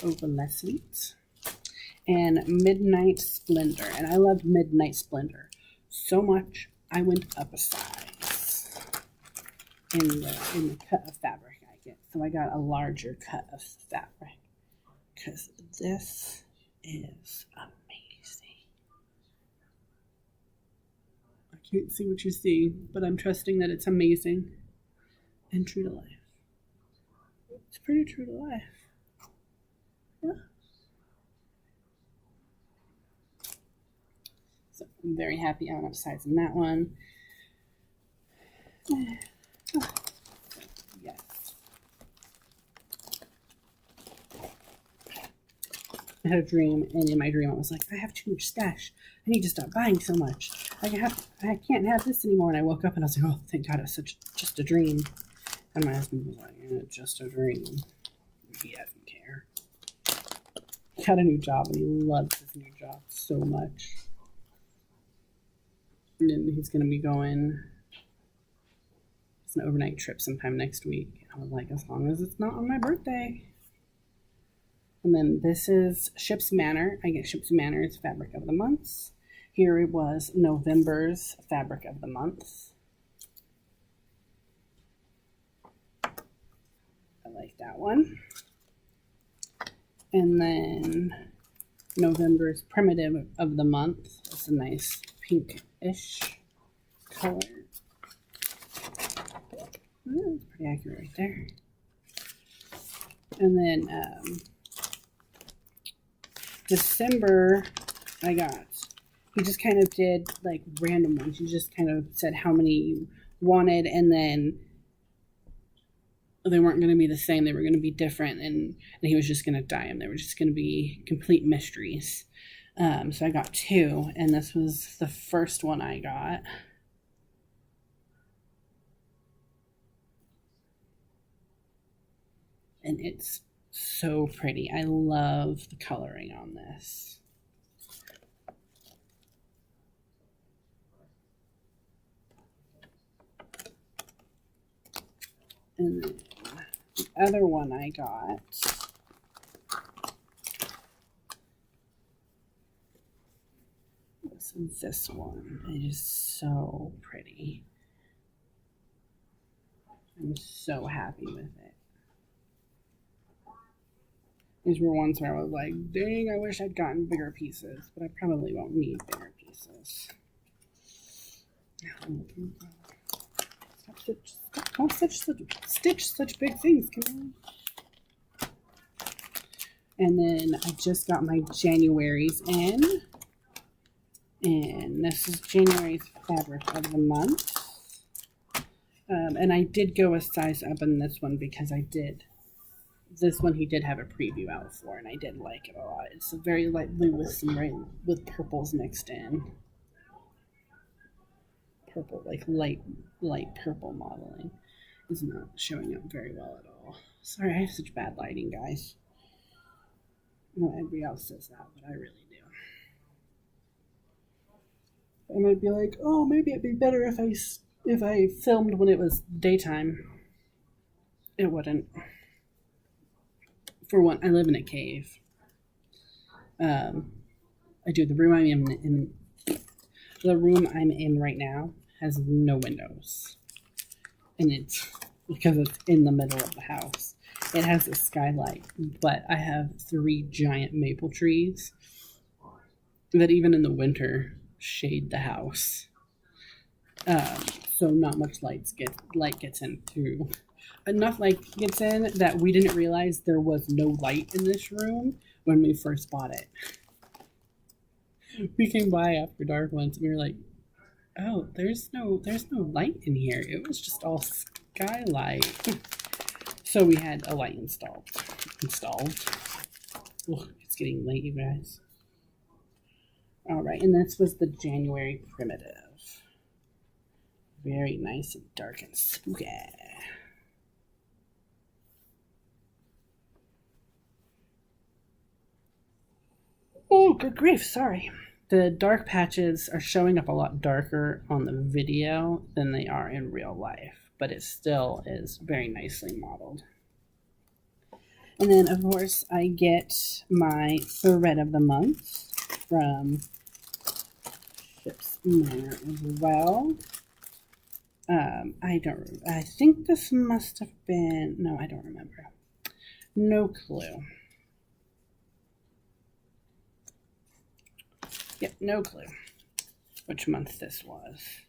Opalescent. And Midnight Splendor. And I loved Midnight Splendor so much I went up a size in the cut of fabric I get. So I got a larger cut of fabric because this is amazing. I can't see what you see, but I'm trusting that it's amazing and true to life. It's pretty true to life. Yeah. So I'm very happy I went upsizing that one. Yes. I had a dream, and in my dream I was like, I have too much stash. I need to stop buying so much. I can't have this anymore. And I woke up and I was like, oh, thank God, it was just a dream. And my husband was like, it's just a dream. He doesn't care. He got a new job, and he loves his new job so much. And then he's going to be going. It's an overnight trip sometime next week. I was like, as long as it's not on my birthday. And then this is Ship's Manor. I get Ship's Manor's Fabric of the Month. Here it was November's Fabric of the Month. I like that one. And then November's Primitive of the Month. It's a nice pinkish color. It's pretty accurate right there. And then December, he just kind of did like random ones. He just kind of said how many you wanted, and then they weren't going to be the same. They were going to be different, and he was just going to dye them. They were just going to be complete mysteries. So I got two, and this was the first one I got. And it's so pretty. I love the coloring on this. And then the other one I got this one. It is so pretty. I'm so happy with it. These were ones where I was like, dang, I wish I'd gotten bigger pieces, but I probably won't need bigger pieces. Don't stitch such big things, Camille. And then I just got my January's in. And this is January's fabric of the month. And I did go a size up in this one because this one he did have a preview out for, and I did like it a lot. It's a very light blue with purples mixed in. Purple, like light purple modeling is not showing up very well at all. Sorry, I have such bad lighting, guys. I know everybody else says that, but I really do. I might be like, oh, maybe it'd be better if I filmed when it was daytime. It wouldn't. For one, I live in a cave. I do. The room I'm in right now has no windows, and it's because it's in the middle of the house. It has a skylight, but I have 3 giant maple trees that even in the winter shade the house. So not much light gets in through. Enough light gets in that we didn't realize there was no light in this room when we first bought it. We came by after dark once and we were like, oh, there's no light in here. It was just all skylight. So we had a light installed. Ugh, it's getting late, you guys. All right, and this was the January primitive. Very nice and dark and spooky. Oh, good grief, sorry. The dark patches are showing up a lot darker on the video than they are in real life, but it still is very nicely modeled. And then, of course, I get my thread of the month from Ships Manor as well. I think this must have been, no, I don't remember. No clue. Yep, no clue which month this was.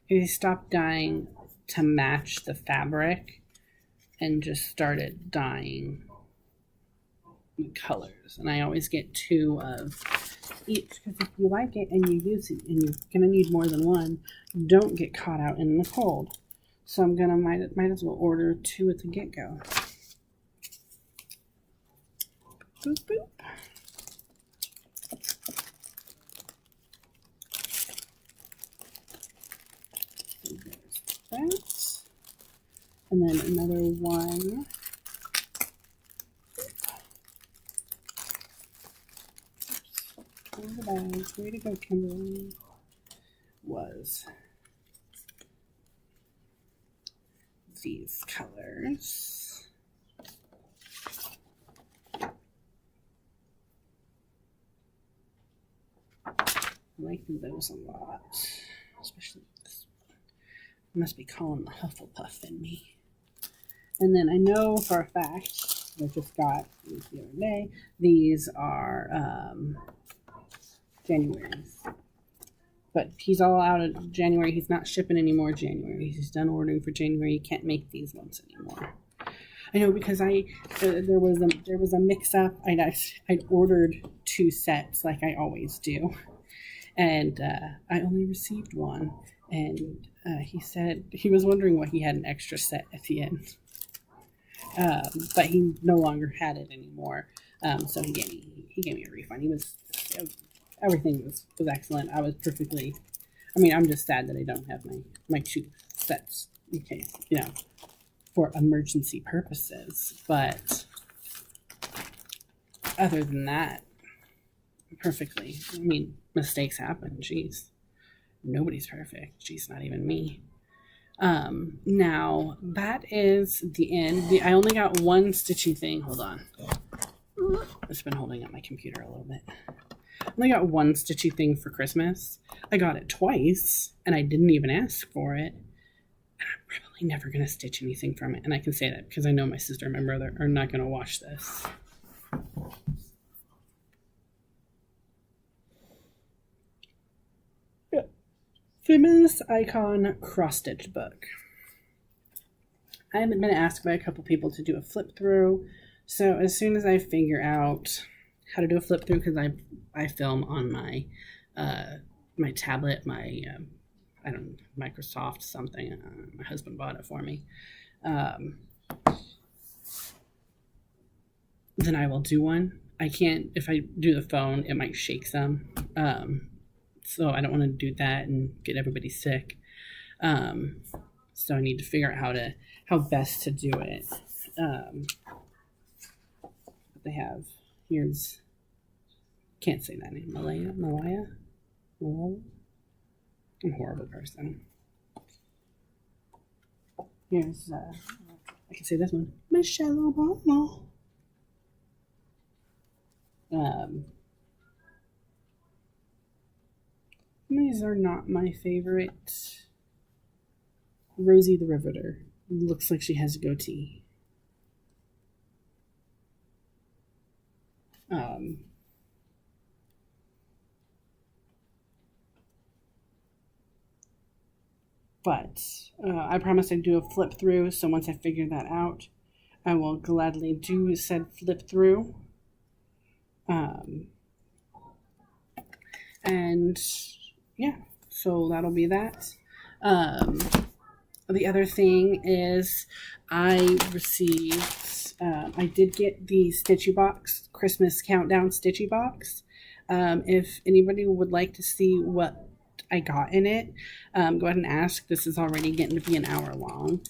He stopped dyeing to match the fabric and just started dyeing colors. And I always get 2 of each, because if you like it and you use it and you're gonna need more than one, don't get caught out in the cold. So I'm gonna might as well order 2 at the get-go. Boop, boop. So there's that. And then another one. The bags. Way to go, Kimberly. Was these colors. I like those a lot, especially this one. I must be calling the Hufflepuff in me. And then I know for a fact, I just got these the other day, these are January's. But he's all out of January. He's not shipping anymore January. He's done ordering for January. You can't make these ones anymore. I know, because there was a mix-up. I'd ordered 2 sets like I always do. And I only received one, and he said he was wondering why he had an extra set at the end, but he no longer had it anymore. So he gave me a refund. Everything was excellent. I was perfectly. I mean, I'm just sad that I don't have my 2 sets in case, for emergency purposes. But other than that, perfectly. I mean, mistakes happen. Jeez. Nobody's perfect. Jeez, not even me. Now, that is the end. I only got one stitchy thing. Hold on. It's been holding up my computer a little bit. I only got one stitchy thing for Christmas. I got it twice, and I didn't even ask for it. And I'm probably never going to stitch anything from it. And I can say that because I know my sister and my brother are not going to watch this. Feminist Icon cross-stitch book. I haven't been asked by a couple people to do a flip through, so as soon as I figure out how to do a flip through, because I film on my my tablet, my I don't know, Microsoft something. My husband bought it for me. Then I will do one. I can't, if I do the phone, it might shake some. So I don't want to do that and get everybody sick. So I need to figure out how best to do it. They have, here's, can't say that name, Malaya? I'm a horrible person. Here's, I can say this one, Michelle Obama. These are not my favorite. Rosie the Riveter. Looks like she has a goatee. But I promised I'd do a flip through, so once I figure that out, I will gladly do said flip through. And yeah, so that'll be that. The other thing is I received, I did get the Stitchy Box, Christmas Countdown Stitchy Box. If anybody would like to see what I got in it, go ahead and ask. This is already getting to be an hour long.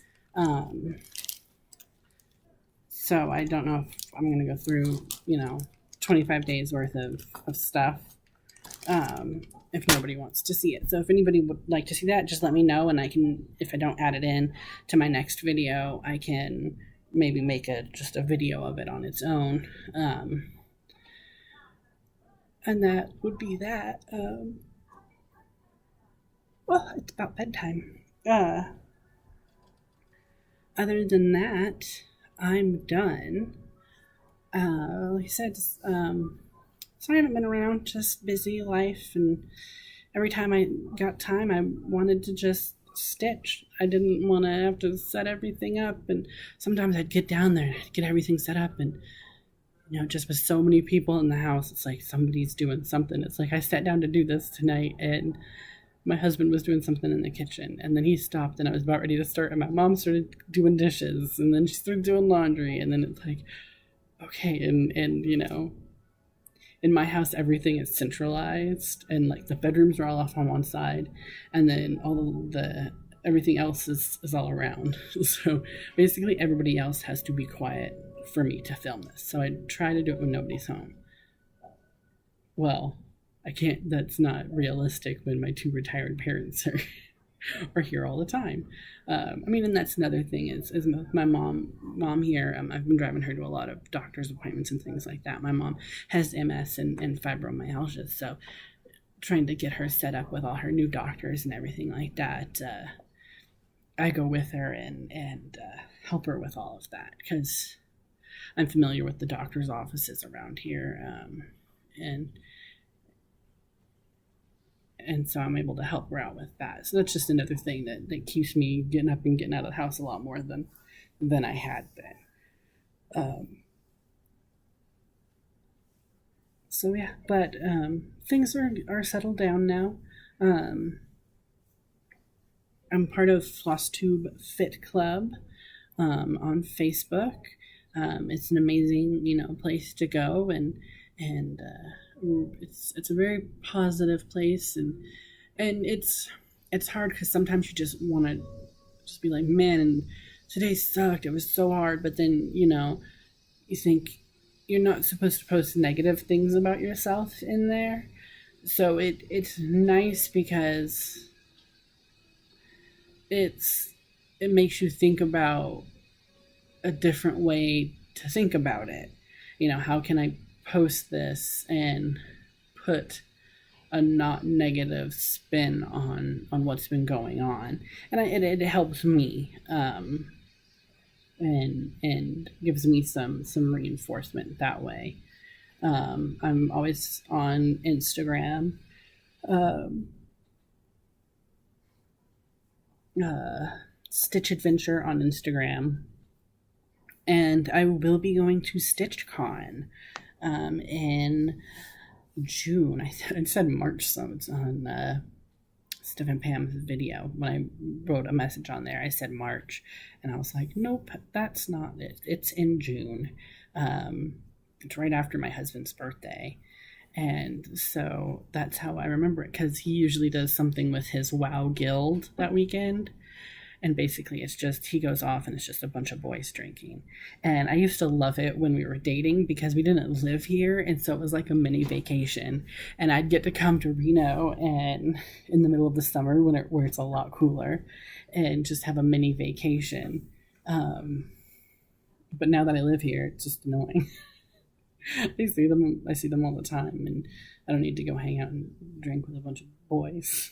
So I don't know if I'm going to go through, 25 days worth of stuff. If nobody wants to see it. So if anybody would like to see that, just let me know, and I can, if I don't add it in to my next video, I can maybe make just a video of it on its own. And that would be that. Well, it's about bedtime. Other than that, I'm done. Like I said, so I haven't been around, just busy life, and every time I got time, I wanted to just stitch. I didn't want to have to set everything up, and sometimes I'd get down there and get everything set up, and just with so many people in the house, it's like somebody's doing something. It's like I sat down to do this tonight, and my husband was doing something in the kitchen, and then he stopped, and I was about ready to start, and my mom started doing dishes, and then she started doing laundry, and then it's like, okay, and in my house, everything is centralized, and like the bedrooms are all off on one side, and then everything else is all around. So basically everybody else has to be quiet for me to film this. So I try to do it when nobody's home. Well, I can't, that's not realistic when my two retired parents are here all the time. And that's another thing is my mom here, I've been driving her to a lot of doctor's appointments and things like that. My mom has MS and fibromyalgia, so trying to get her set up with all her new doctors and everything like that, I go with her and help her with all of that, because I'm familiar with the doctor's offices around here, and so I'm able to help her out with that. So that's just another thing that keeps me getting up and getting out of the house a lot more than I had been. So yeah, but things are settled down now. I'm part of FlossTube Fit Club on Facebook. It's an amazing, place to go, and it's a very positive place, and it's hard because sometimes you just want to just be like, man, and today sucked, it was so hard, but then you think you're not supposed to post negative things about yourself in there. So it's nice because it makes you think about a different way to think about it. how can I post this and put a not negative spin on what's been going on, and it helps me, and gives me some reinforcement that way. I'm always on Instagram, um, Stitch Adventure on Instagram, and I will be going to StitchCon in June. I said March, so it's on Steph and Pam's video. When I wrote a message on there, I said March, and I was like, nope, that's not it. It's in June. It's right after my husband's birthday. And so that's how I remember it, because he usually does something with his WoW guild that weekend. And basically, it's just, he goes off and it's just a bunch of boys drinking. And I used to love it when we were dating because we didn't live here. And so it was like a mini vacation. And I'd get to come to Reno and in the middle of the summer where it's a lot cooler and just have a mini vacation. But now that I live here, it's just annoying. I see them all the time, and I don't need to go hang out and drink with a bunch of boys.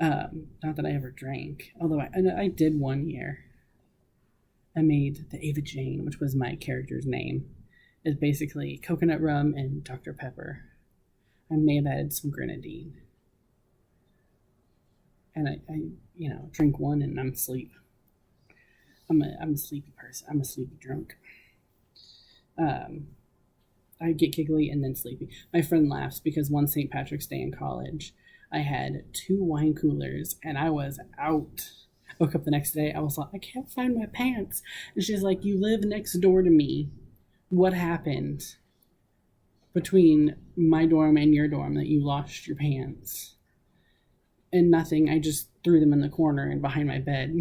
Not that I ever drank, although I did one year. I made the Ava Jane, which was my character's name. It's basically coconut rum and Dr. Pepper. I may have added some grenadine. And I drink one and I'm asleep. I'm a sleepy person. I'm a sleepy drunk. I get giggly and then sleepy. My friend laughs because one St. Patrick's Day in college, I had 2 wine coolers and I was out. I woke up the next day. I was like, I can't find my pants. And she's like, you live next door to me. What happened between my dorm and your dorm that you lost your pants? And nothing. I just threw them in the corner and behind my bed.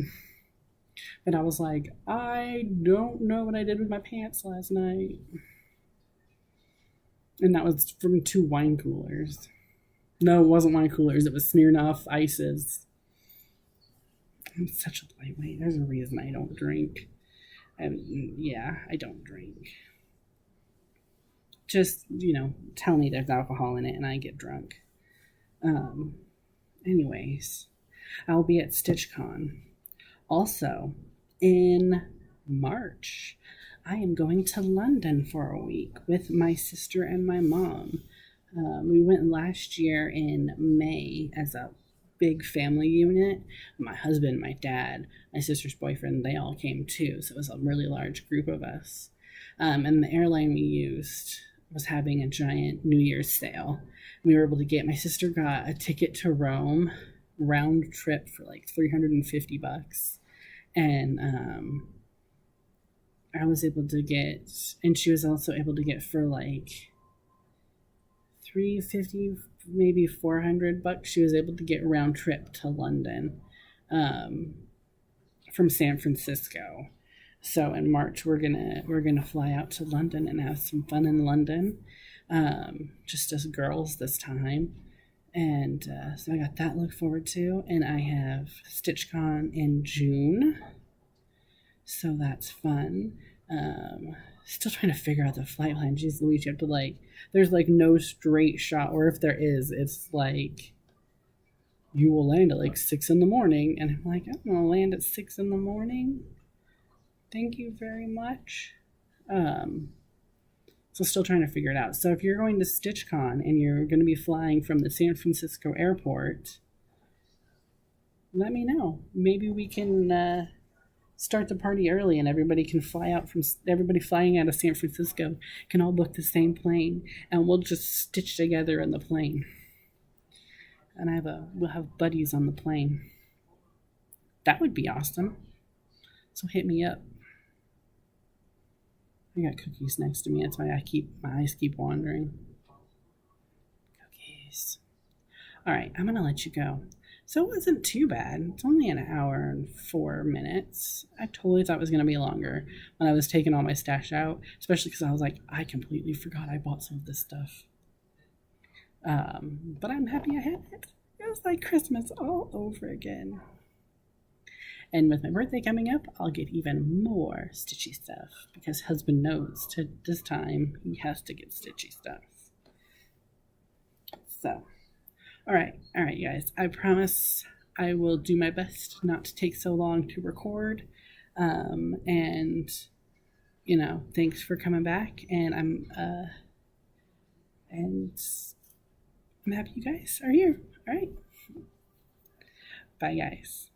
But I was like, I don't know what I did with my pants last night. And that was from 2 wine coolers. No, it wasn't wine coolers. It was Smirnoff Ices. I'm such a lightweight. There's a reason I don't drink. And yeah, I don't drink. Just, tell me there's alcohol in it and I get drunk. Anyways, I'll be at StitchCon. Also, in March, I am going to London for a week with my sister and my mom. We went last year in May as a big family unit. My husband, my dad, my sister's boyfriend, they all came too. So it was a really large group of us. And the airline we used was having a giant New Year's sale. We were able to my sister got a ticket to Rome, round trip for like $350. And I was able to get, and she was also able to get for like $350, maybe $400. She was able to get round trip to London from San Francisco. So in March we're gonna fly out to London and have some fun in London, just as girls this time. And so I got that to look forward to, and I have StitchCon in June, so that's fun. Still trying to figure out the flight plan. Jeez Louise, you have to there's no straight shot, or if there is, it's like you will land at 6 in the morning, and I'm like, I'm gonna land at 6 in the morning. Thank you very much. So still trying to figure it out. So if you're going to StitchCon and you're going to be flying from the San Francisco airport, let me know. Maybe we can start the party early and everybody flying out of San Francisco can all book the same plane and we'll just stitch together in the plane. And we'll have buddies on the plane. That would be awesome. So hit me up. I got cookies next to me. That's why my eyes keep wandering. Cookies. All right, I'm going to let you go. So it wasn't too bad. It's only an hour and 4 minutes. I totally thought it was going to be longer when I was taking all my stash out, especially because I was like, I completely forgot I bought some of this stuff. But I'm happy I had it. It was like Christmas all over again. And with my birthday coming up, I'll get even more stitchy stuff because husband knows to this time he has to get stitchy stuff. So, all right, you guys. I promise I will do my best not to take so long to record. And thanks for coming back. And I'm happy you guys are here. All right. Bye, guys.